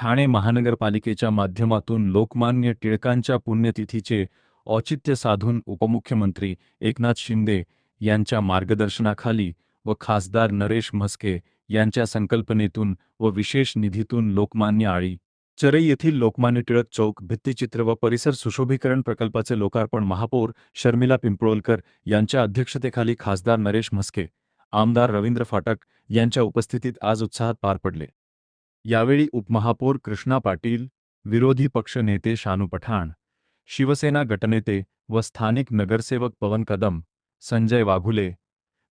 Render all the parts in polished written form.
ठाणे महानगरपालिकेच्या माध्यमातून लोकमान्य टिळकांच्या पुण्यतिथीचे औचित्य साधून उपमुख्यमंत्री एकनाथ शिंदे यांच्या मार्गदर्शनाखाली व खासदार नरेश म्हस्के यांच्या संकल्पनेतून व विशेष निधीतून लोकमान्य आळी चरई येथील लोकमान्य टिळक चौक भित्तिचित्र व परिसर सुशोभीकरण प्रकल्पाचे लोकार्पण महापौर शर्मिला पिंपळकर यांच्या अध्यक्षतेखाली खासदार नरेश म्हस्के, आमदार रवींद्र फाटक यांच्या उपस्थितीत आज उत्साहात पार पडले। यावेळी उपमहापौर कृष्णा पाटील, विरोधी पक्ष नेते शानू पठाण, शिवसेना गटनेते व स्थानिक नगरसेवक पवन कदम, संजय वाघुले,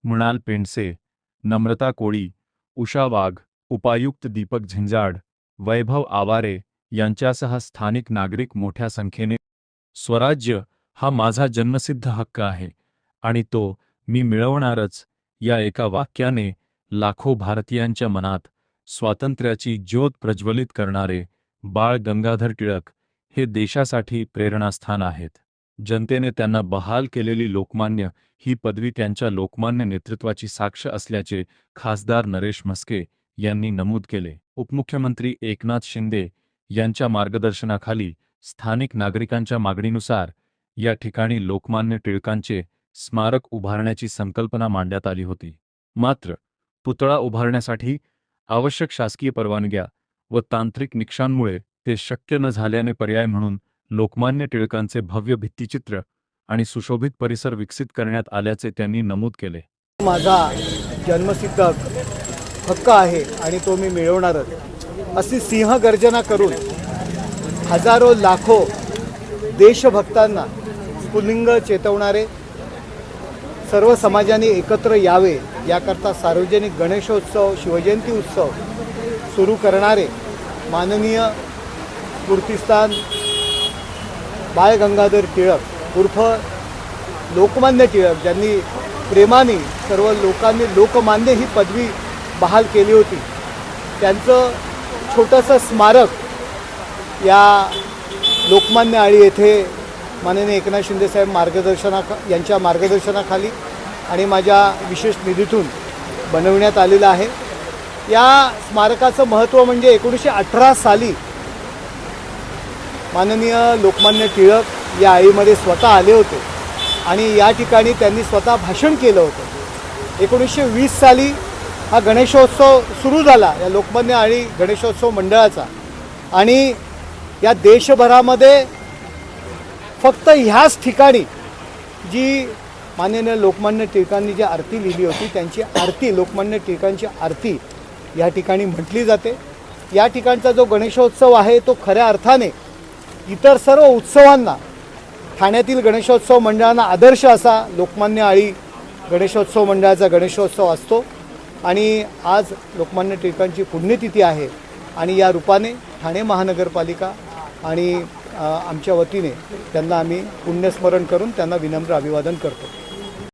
मृणाल पेंडसे, नम्रता कोळी, उषा वाघ, उपायुक्त दीपक झिंजाड, वैभव आवारे यांच्यासह स्थानिक नागरिक मोठ्या संख्येने स्वराज्य हा माझा जन्मसिद्ध हक्क आहे आणि तो मी मिळवणारच या एका वाक्याने लाखो भारतीयांच्या मनात स्वातंत्र्याची ज्योत प्रज्वलित करणारे बाळ गंगाधर टिळक हे देशासाठी प्रेरणास्थान आहेत। जनतेने त्यांना बहाल केलेली लोकमान्य ही पदवी त्यांच्या लोकमान्य नेतृत्वाची साक्ष असल्याचे खासदार नरेश म्हस्के यांनी नमूद केले। उपमुख्यमंत्री एकनाथ शिंदे यांच्या मार्गदर्शनाखाली स्थानिक नागरिकांच्या मागणीनुसार या ठिकाणी लोकमान्य टिळकांचे स्मारक उभारण्याची संकल्पना मांडण्यात आली होती। मात्र पुतळा उभारण्यासाठी आवश्यक शासकीय परवानग्या व तांत्रिक निकषांमुळे ते शक्य न झाल्याने पर्याय म्हणून लोकमान्य टिळकांचे भव्य भित्तिचित्र आणि सुशोभित परिसर विकसित करण्यात आल्याचे त्यांनी नमूद केले। माझा जन्मसिद्ध हक्क आहे आणि तो मी मिळवणारच अशी सिंहगर्जना करून हजारो लाखो देशभक्तांना स्फुल्लिंग चेतवणारे सर्व समाजाने एकत्र यावे याकरता सार्वजनिक गणेशोत्सव, शिवजयंती उत्सव सुरू करणारे माननीय स्फूर्तिस्थान बाळ गंगाधर टिळक उर्फ लोकमान्य टिळक, ज्यांनी प्रेमाने सर्व लोकांनी लोकमान्य ही पदवी बहाल केली होती, त्यांचं छोटंसं स्मारक या लोकमान्य आळी येथे माननीय एकनाथ शिंदे साहेब यांच्या मार्गदर्शनाखाली आणि माझ्या विशेष निधीतून बनवण्यात आलेलं आहे। या स्मारकाचं महत्त्व म्हणजे 1918 साली माननीय लोकमान्य टिळक या आळीमध्ये स्वतः आले होते आणि या ठिकाणी त्यांनी स्वतः भाषण केलं होतं। 1920 साली हा गणेशोत्सव सुरू झाला या लोकमान्य आळी गणेशोत्सव मंडळाचा आणि या देशभरामध्ये फक्त ह्याच ठिकाणी जी माननीय लोकमान्य टिळकांनी जी आरती लिहिली होती त्यांची आरती, लोकमान्य टिळकांची आरती या ठिकाणी म्हटली जाते। या ठिकाणचा जो गणेशोत्सव आहे तो खऱ्या अर्थाने इतर सर्व उत्सवांना, ठाण्यातील गणेशोत्सव मंडळांना आदर्श असा लोकमान्य आळी गणेशोत्सव मंडळाचा गणेशोत्सव असतो आणि आज लोकमान्य टिळकांची पुण्यतिथी आहे आणि या रूपाने ठाणे महानगरपालिका आणि आमच्या वतीने त्यांना आम्ही पुण्यस्मरण करून त्यांना विनम्र अभिवादन करतो।